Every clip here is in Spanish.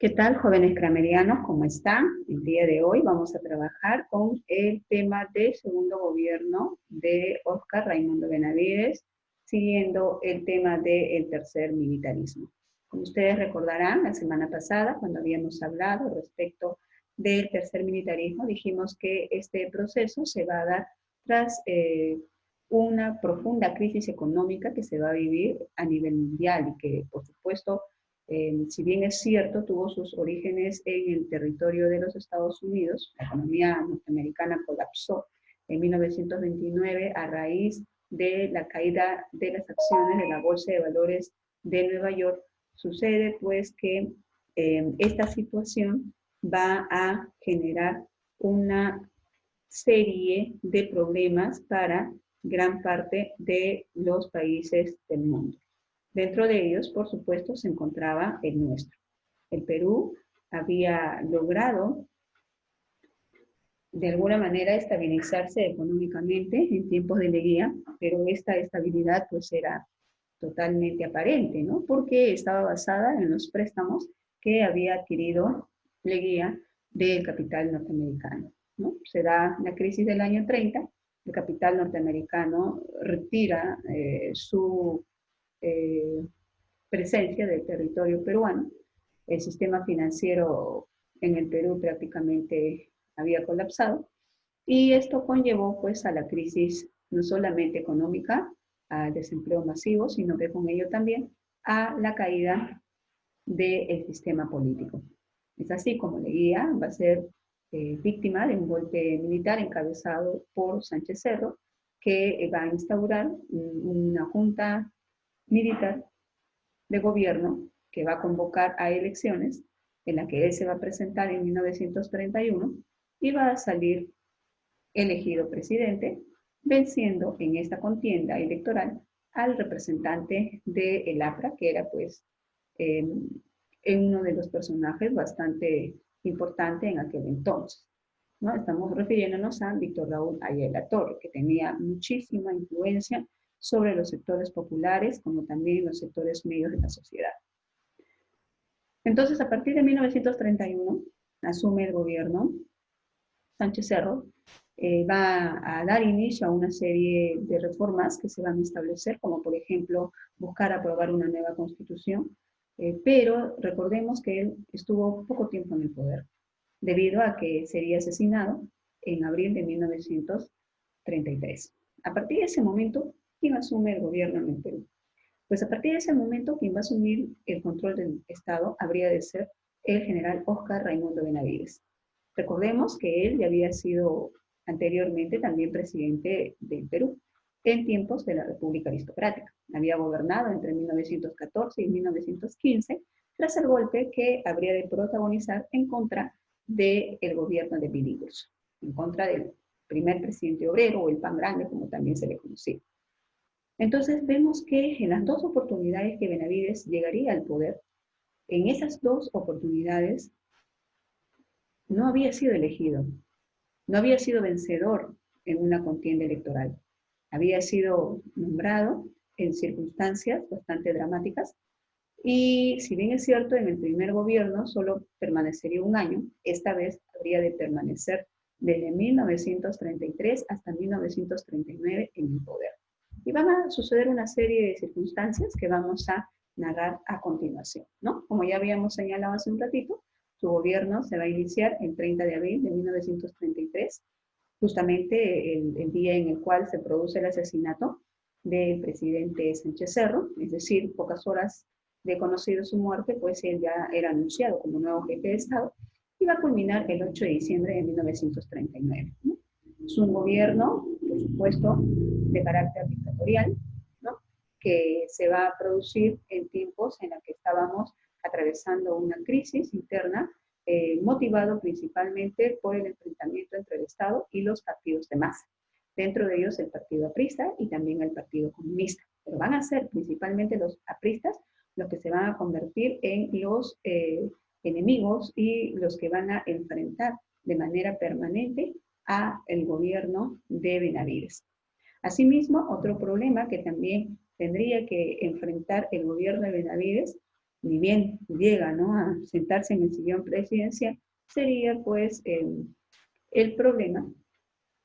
¿Qué tal, jóvenes cramerianos? ¿Cómo están? El día de hoy vamos a trabajar con el tema del segundo gobierno de Óscar Raimundo Benavides, siguiendo el tema del tercer militarismo. Como ustedes recordarán, la semana pasada, cuando habíamos hablado respecto del tercer militarismo, dijimos que este proceso se va a dar tras una profunda crisis económica que se va a vivir a nivel mundial y que, por supuesto, si bien es cierto, tuvo sus orígenes en el territorio de los Estados Unidos, la economía norteamericana colapsó en 1929 a raíz de la caída de las acciones de la Bolsa de Valores de Nueva York. Sucede pues que esta situación va a generar una serie de problemas para gran parte de los países del mundo. Dentro de ellos, por supuesto, se encontraba el nuestro. El Perú había logrado de alguna manera estabilizarse económicamente en tiempos de Leguía, pero esta estabilidad pues era totalmente aparente, ¿no? Porque estaba basada en los préstamos que había adquirido Leguía del capital norteamericano, ¿no? Se da la crisis del año 30, el capital norteamericano retira su presencia del territorio peruano. El sistema financiero en el Perú prácticamente había colapsado y esto conllevó pues a la crisis no solamente económica, al desempleo masivo, sino que con ello también a la caída del sistema político. Es así como Leguía va a ser víctima de un golpe militar encabezado por Sánchez Cerro, que va a instaurar una junta militar de gobierno que va a convocar a elecciones en la que él se va a presentar en 1931 y va a salir elegido presidente, venciendo en esta contienda electoral al representante del APRA, que era pues uno de los personajes bastante importante en aquel entonces, ¿no? Estamos refiriéndonos a Víctor Raúl Ayala Torre, que tenía muchísima influencia sobre los sectores populares, como también los sectores medios de la sociedad. Entonces, a partir de 1931, asume el gobierno Sánchez Cerro, va a dar inicio a una serie de reformas que se van a establecer, como por ejemplo buscar aprobar una nueva constitución, pero recordemos que él estuvo poco tiempo en el poder, debido a que sería asesinado en abril de 1933. A partir de ese momento, ¿quién asume el gobierno en el Perú? Pues a partir de ese momento, quien va a asumir el control del Estado habría de ser el general Óscar Raimundo Benavides. Recordemos que él ya había sido anteriormente también presidente del Perú en tiempos de la República Aristocrática. Había gobernado entre 1914 y 1915 tras el golpe que habría de protagonizar en contra del gobierno de Billy Wilson, en contra del primer presidente obrero o el pan grande, como también se le conocía. Entonces vemos que en las dos oportunidades que Benavides llegaría al poder, en esas dos oportunidades no había sido elegido, no había sido vencedor en una contienda electoral. Había sido nombrado en circunstancias bastante dramáticas y si bien es cierto, en el primer gobierno solo permanecería un año, esta vez habría de permanecer desde 1933 hasta 1939 en el poder. Y van a suceder una serie de circunstancias que vamos a narrar a continuación, ¿no? Como ya habíamos señalado hace un ratito, su gobierno se va a iniciar el 30 de abril de 1933, justamente el día en el cual se produce el asesinato del presidente Sánchez Cerro, es decir, pocas horas de conocido su muerte, pues él ya era anunciado como nuevo jefe de Estado y va a culminar el 8 de diciembre de 1939, ¿no? Es un gobierno, por supuesto, de carácter dictatorial, ¿no? Que se va a producir en tiempos en los que estábamos atravesando una crisis interna motivado principalmente por el enfrentamiento entre el Estado y los partidos de masa. Dentro de ellos el Partido Aprista y también el Partido Comunista. Pero van a ser principalmente los apristas los que se van a convertir en los enemigos y los que van a enfrentar de manera permanente a el gobierno de Benavides. Asimismo, otro problema que también tendría que enfrentar el gobierno de Benavides ni bien llega, ¿no?, a sentarse en el sillón presidencial, sería pues el problema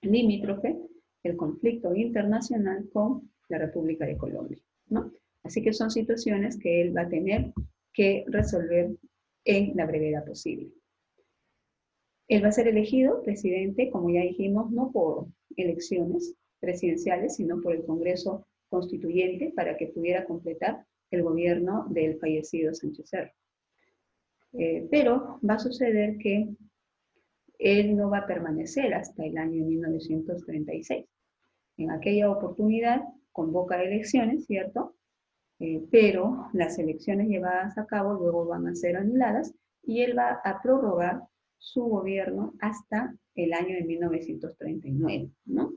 limítrofe, el conflicto internacional con la República de Colombia, ¿no? Así que son situaciones que él va a tener que resolver en la brevedad posible. Él va a ser elegido presidente, como ya dijimos, no por elecciones presidenciales, sino por el Congreso Constituyente para que pudiera completar el gobierno del fallecido Sánchez Cerro. Pero va a suceder que él no va a permanecer hasta el año 1936. En aquella oportunidad convoca elecciones, ¿cierto? Pero las elecciones llevadas a cabo luego van a ser anuladas y él va a prorrogar su gobierno hasta el año de 1939, ¿no?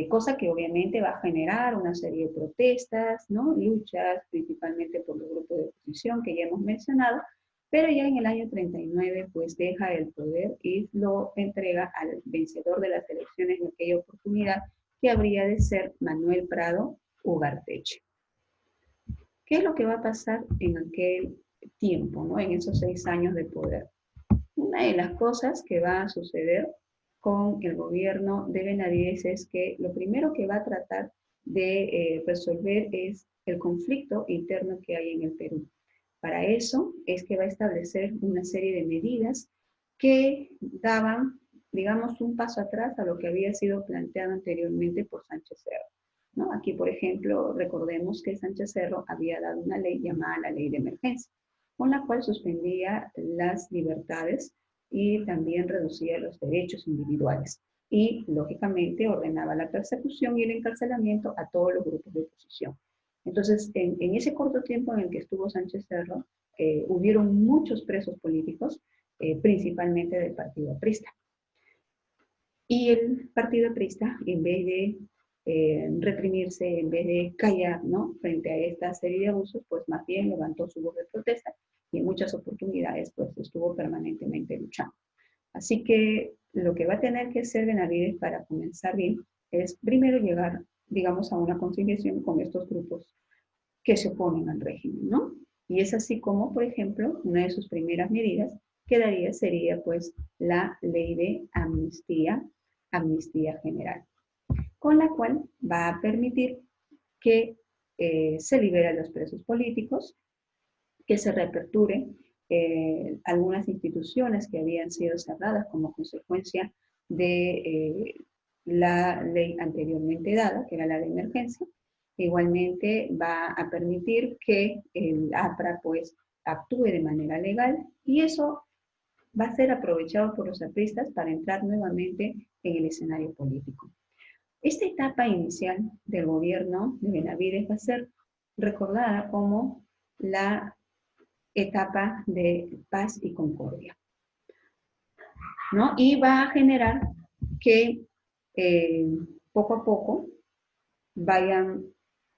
Cosa que obviamente va a generar una serie de protestas, ¿no?, luchas principalmente por los grupos de oposición que ya hemos mencionado, pero ya en el año 39 pues deja el poder y lo entrega al vencedor de las elecciones en aquella oportunidad, que habría de ser Manuel Prado Ugarteche. ¿Qué es lo que va a pasar en aquel tiempo, ¿no?, en esos 6 años de poder? Una de las cosas que va a suceder con el gobierno de Benavides es que lo primero que va a tratar de resolver es el conflicto interno que hay en el Perú. Para eso es que va a establecer una serie de medidas que daban, digamos, un paso atrás a lo que había sido planteado anteriormente por Sánchez Cerro, ¿no? Aquí, por ejemplo, recordemos que Sánchez Cerro había dado una ley llamada la Ley de Emergencia, con la cual suspendía las libertades y también reducía los derechos individuales. Y, lógicamente, ordenaba la persecución y el encarcelamiento a todos los grupos de oposición. Entonces, en ese corto tiempo en el que estuvo Sánchez Cerro, hubieron muchos presos políticos, principalmente del partido aprista. Y el partido aprista, en vez de reprimirse, en vez de callar, ¿no?, frente a esta serie de abusos, pues más bien levantó su voz de protesta y en muchas oportunidades pues estuvo permanentemente luchando. Así que lo que va a tener que hacer Benavides para comenzar bien es primero llegar, digamos, a una conciliación con estos grupos que se oponen al régimen, ¿no? Y es así como, por ejemplo, una de sus primeras medidas que daría sería pues la ley de amnistía general, con la cual va a permitir que se liberen a los presos políticos, que se reaperturen algunas instituciones que habían sido cerradas como consecuencia de la ley anteriormente dada, que era la de emergencia. Igualmente va a permitir que el APRA pues actúe de manera legal y eso va a ser aprovechado por los apristas para entrar nuevamente en el escenario político. Esta etapa inicial del gobierno de Benavides va a ser recordada como la etapa de paz y concordia, ¿no? Y va a generar que poco a poco vayan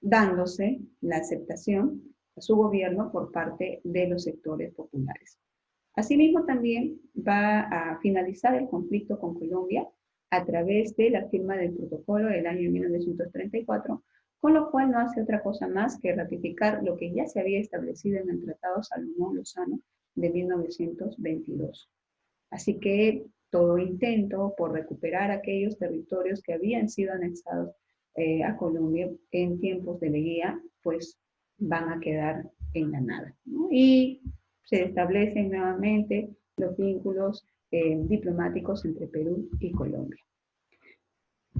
dándose la aceptación a su gobierno por parte de los sectores populares. Asimismo, también va a finalizar el conflicto con Colombia a través de la firma del protocolo del año 1934, con lo cual no hace otra cosa más que ratificar lo que ya se había establecido en el Tratado Salomón-Lozano de 1922. Así que todo intento por recuperar aquellos territorios que habían sido anexados a Colombia en tiempos de Leguía, pues van a quedar en la nada, ¿no? Y se establecen nuevamente los vínculos diplomáticos entre Perú y Colombia.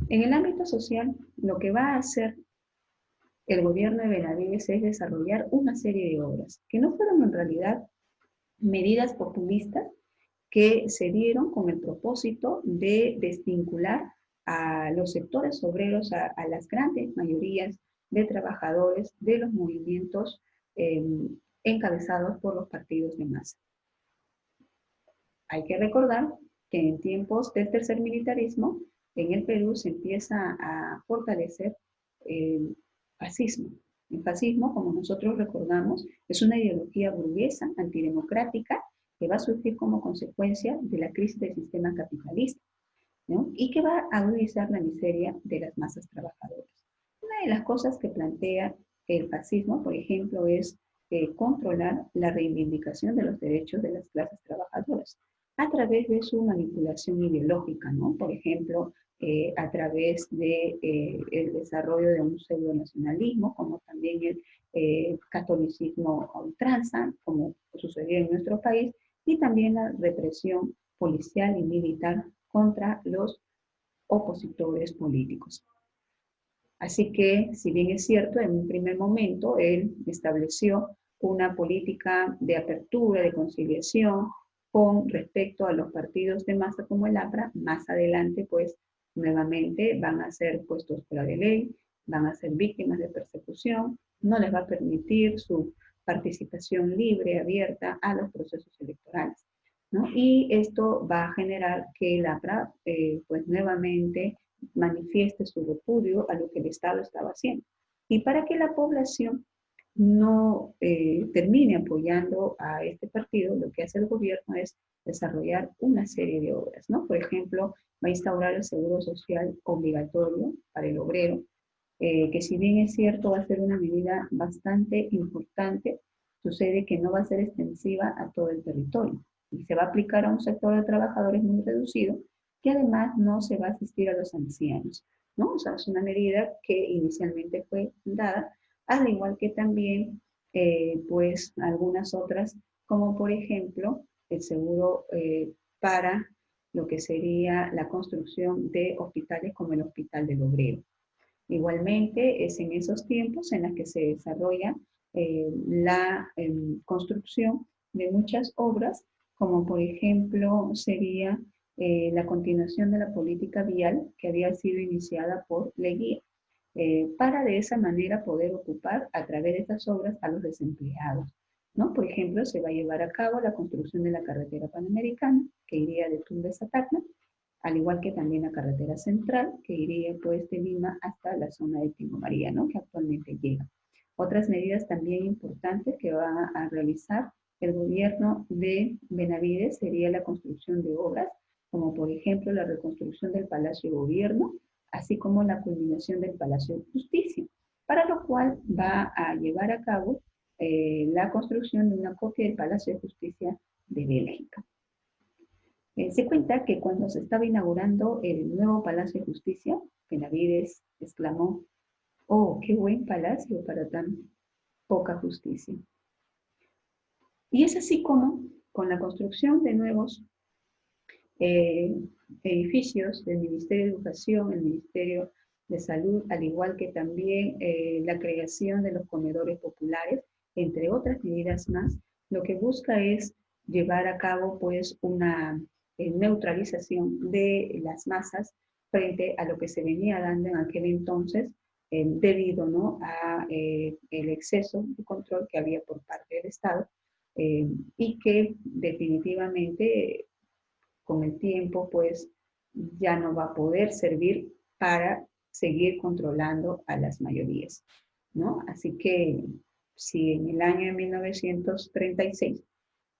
En el ámbito social, lo que va a hacer el gobierno de Benavides es desarrollar una serie de obras que no fueron en realidad medidas populistas que se dieron con el propósito de desvincular a los sectores obreros, a las grandes mayorías de trabajadores de los movimientos encabezados por los partidos de masa. Hay que recordar que en tiempos del tercer militarismo, en el Perú se empieza a fortalecer el fascismo. El fascismo, como nosotros recordamos, es una ideología burguesa, antidemocrática, que va a surgir como consecuencia de la crisis del sistema capitalista, ¿no?, y que va a agudizar la miseria de las masas trabajadoras. Una de las cosas que plantea el fascismo, por ejemplo, es controlar la reivindicación de los derechos de las clases trabajadoras a través de su manipulación ideológica, ¿no? Por ejemplo, a través de el desarrollo de un pseudo-nacionalismo, como también el catolicismo a ultranza, como sucedió en nuestro país, y también la represión policial y militar contra los opositores políticos. Así que, si bien es cierto, en un primer momento él estableció una política de apertura, de conciliación con respecto a los partidos de masa como el APRA, más adelante pues nuevamente van a ser puestos fuera de ley, van a ser víctimas de persecución, no les va a permitir su participación libre, abierta a los procesos electorales, ¿no? Y esto va a generar que el APRA pues nuevamente manifieste su repudio a lo que el Estado estaba haciendo. Y para que la población no termine apoyando a este partido, lo que hace el gobierno es desarrollar una serie de obras, ¿no? Por ejemplo, va a instaurar el seguro social obligatorio para el obrero, que si bien es cierto va a ser una medida bastante importante, sucede que no va a ser extensiva a todo el territorio y se va a aplicar a un sector de trabajadores muy reducido, que además no se va a asistir a los ancianos, ¿no? O sea, es una medida que inicialmente fue dada, al igual que también, pues, algunas otras, como por ejemplo, el seguro para lo que sería la construcción de hospitales como el Hospital del Obrero. Igualmente, es en esos tiempos en los que se desarrolla la construcción de muchas obras, como por ejemplo sería la continuación de la política vial que había sido iniciada por Leguía, para de esa manera poder ocupar a través de estas obras a los desempleados, ¿no? Por ejemplo, se va a llevar a cabo la construcción de la carretera panamericana, que iría de Tumbes a Tacna, al igual que también la carretera central, que iría pues de Lima hasta la zona de Tingo María, ¿no? Que actualmente llega. Otras medidas también importantes que va a realizar el gobierno de Benavides sería la construcción de obras, como por ejemplo la reconstrucción del Palacio de Gobierno, así como la culminación del Palacio de Justicia, para lo cual va a llevar a cabo la construcción de una copia del Palacio de Justicia de Bélgica. Se cuenta que cuando se estaba inaugurando el nuevo Palacio de Justicia, Benavides exclamó: "Oh, qué buen palacio para tan poca justicia". Y es así como, con la construcción de nuevos eh, edificios del Ministerio de Educación, el Ministerio de Salud, al igual que también la creación de los comedores populares, entre otras medidas más, lo que busca es llevar a cabo pues una neutralización de las masas frente a lo que se venía dando en aquel entonces, debido, ¿no?, a el exceso de control que había por parte del Estado, y que definitivamente con el tiempo pues ya no va a poder servir para seguir controlando a las mayorías, ¿no? Así que si en el año de 1936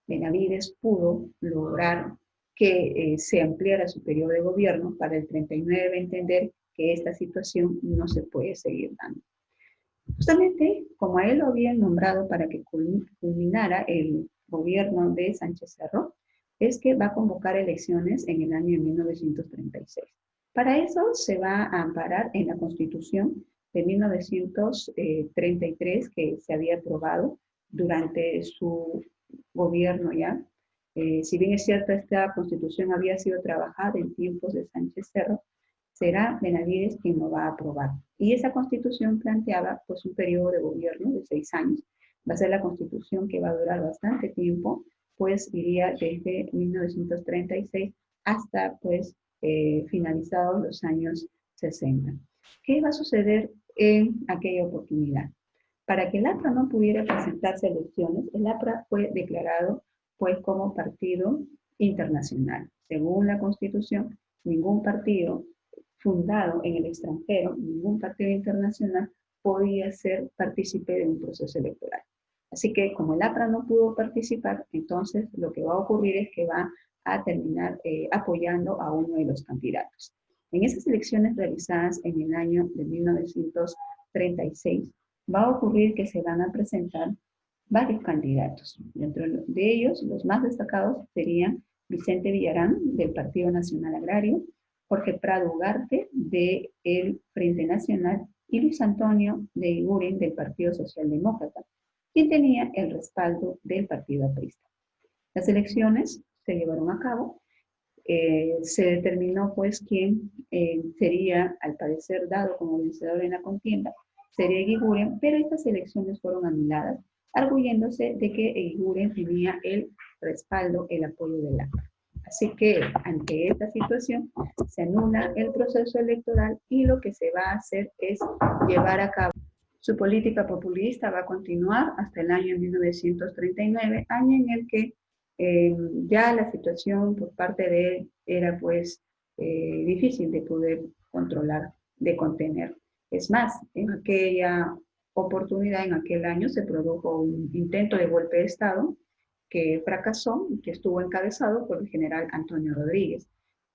Benavides pudo lograr que se ampliara su periodo de gobierno, para el 39 va a entender que esta situación no se puede seguir dando. Justamente como a él lo habían nombrado para que culminara el gobierno de Sánchez Cerro, es que va a convocar elecciones en el año de 1936. Para eso se va a amparar en la Constitución de 1933 que se había aprobado durante su gobierno ya. Si bien es cierto, esta Constitución había sido trabajada en tiempos de Sánchez Cerro, será Benavides quien lo va a aprobar. Y esa Constitución planteaba pues un periodo de gobierno de 6 años. Va a ser la Constitución que va a durar bastante tiempo, pues iría desde 1936 hasta pues finalizados los años 60. ¿Qué va a suceder en aquella oportunidad? Para que el APRA no pudiera presentarse a elecciones, el APRA fue declarado pues como partido internacional. Según la Constitución, ningún partido fundado en el extranjero, ningún partido internacional podía ser partícipe de un proceso electoral. Así que como el APRA no pudo participar, entonces lo que va a ocurrir es que va a terminar apoyando a uno de los candidatos. En esas elecciones realizadas en el año de 1936, va a ocurrir que se van a presentar varios candidatos. Dentro de ellos, los más destacados serían Vicente Villarán, del Partido Nacional Agrario, Jorge Prado Ugarte, del Frente Nacional, y Luis Antonio de Iguren, del Partido Socialdemócrata, quien tenía el respaldo del Partido Aprista. Las elecciones se llevaron a cabo. Se determinó pues quién sería, al parecer, dado como vencedor en la contienda, sería Eguiguren, pero estas elecciones fueron anuladas, arguyéndose de que Eguiguren tenía el respaldo, el apoyo del APRA. Así que ante esta situación se anula el proceso electoral y lo que se va a hacer es llevar a cabo su política populista. Va a continuar hasta el año 1939, año en el que ya la situación por parte de él era pues difícil de poder controlar, de contener. Es más, en aquella oportunidad, en aquel año, se produjo un intento de golpe de Estado que fracasó y que estuvo encabezado por el general Antonio Rodríguez,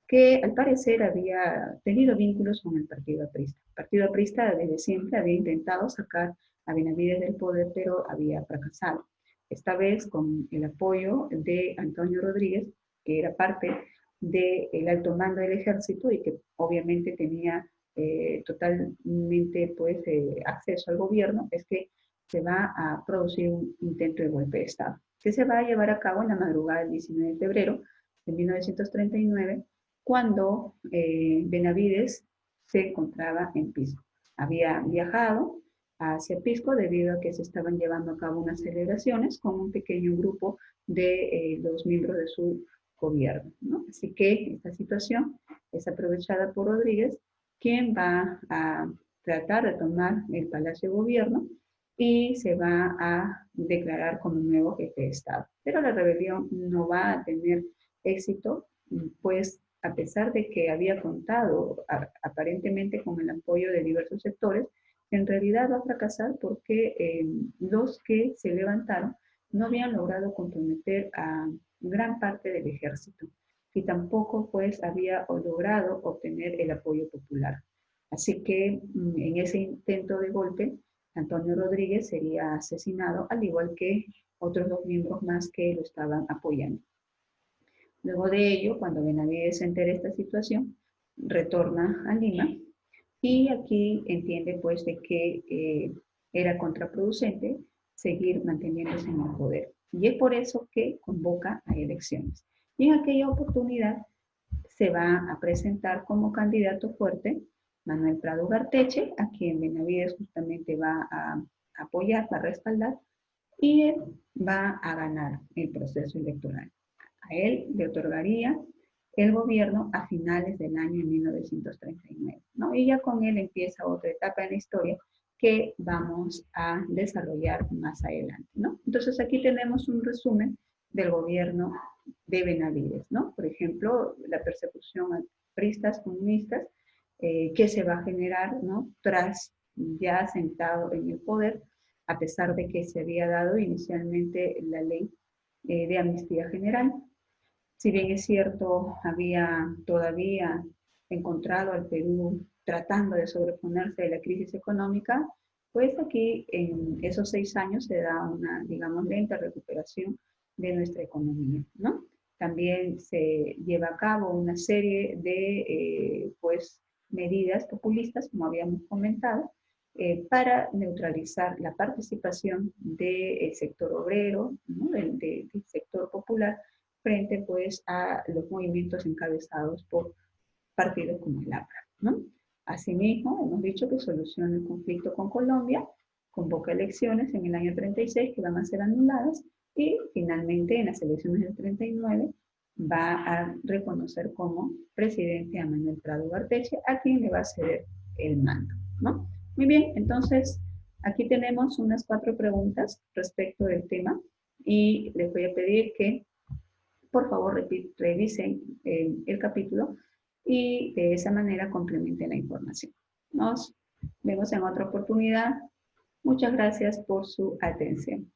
que al parecer había tenido vínculos con el Partido Aprista. El Partido Aprista desde siempre había intentado sacar a Benavides del poder, pero había fracasado. Esta vez con el apoyo de Antonio Rodríguez, que era parte del alto mando del ejército y que obviamente tenía totalmente pues, acceso al gobierno, es que se va a producir un intento de golpe de Estado, que se va a llevar a cabo en la madrugada del 19 de febrero de 1939, cuando Benavides se encontraba en Pisco. Había viajado hacia Pisco debido a que se estaban llevando a cabo unas celebraciones con un pequeño grupo de los miembros de su gobierno, ¿no? Así que esta situación es aprovechada por Rodríguez, quien va a tratar de tomar el Palacio de Gobierno y se va a declarar como nuevo jefe de Estado. Pero la rebelión no va a tener éxito, pues a pesar de que había contado aparentemente con el apoyo de diversos sectores, en realidad va a fracasar porque los que se levantaron no habían logrado comprometer a gran parte del ejército y tampoco pues había logrado obtener el apoyo popular. Así que en ese intento de golpe, Antonio Rodríguez sería asesinado, al igual que otros dos miembros más que lo estaban apoyando. Luego de ello, cuando Benavides se entera de esta situación, retorna a Lima y aquí entiende pues de que era contraproducente seguir manteniéndose en el poder. Y es por eso que convoca a elecciones. Y en aquella oportunidad se va a presentar como candidato fuerte Manuel Prado Garteche, a quien Benavides justamente va a apoyar, va a respaldar, y él va a ganar el proceso electoral. A él le otorgaría el gobierno a finales del año 1939, ¿no? Y ya con él empieza otra etapa en la historia que vamos a desarrollar más adelante, ¿no? Entonces aquí tenemos un resumen del gobierno de Benavides, ¿no? Por ejemplo, la persecución a pristas comunistas que se va a generar, ¿no? Tras ya sentado en el poder, a pesar de que se había dado inicialmente la ley de amnistía general. Si bien es cierto, había todavía encontrado al Perú tratando de sobreponerse de la crisis económica, pues aquí en esos 6 años se da una, digamos, lenta recuperación de nuestra economía, ¿no? También se lleva a cabo una serie de, pues, medidas populistas, como habíamos comentado, para neutralizar la participación del sector obrero, ¿no? del sector popular, frente pues a los movimientos encabezados por partidos como el APRA, ¿no? Asimismo, hemos dicho que soluciona el conflicto con Colombia, convoca elecciones en el año 36 que van a ser anuladas y finalmente en las elecciones del 39 va a reconocer como presidente a Manuel Prado Garteche, a quien le va a ceder el mando, ¿no? Muy bien, entonces aquí tenemos unas 4 preguntas respecto del tema y les voy a pedir que por favor revisen el capítulo y de esa manera complementen la información. Nos vemos en otra oportunidad. Muchas gracias por su atención.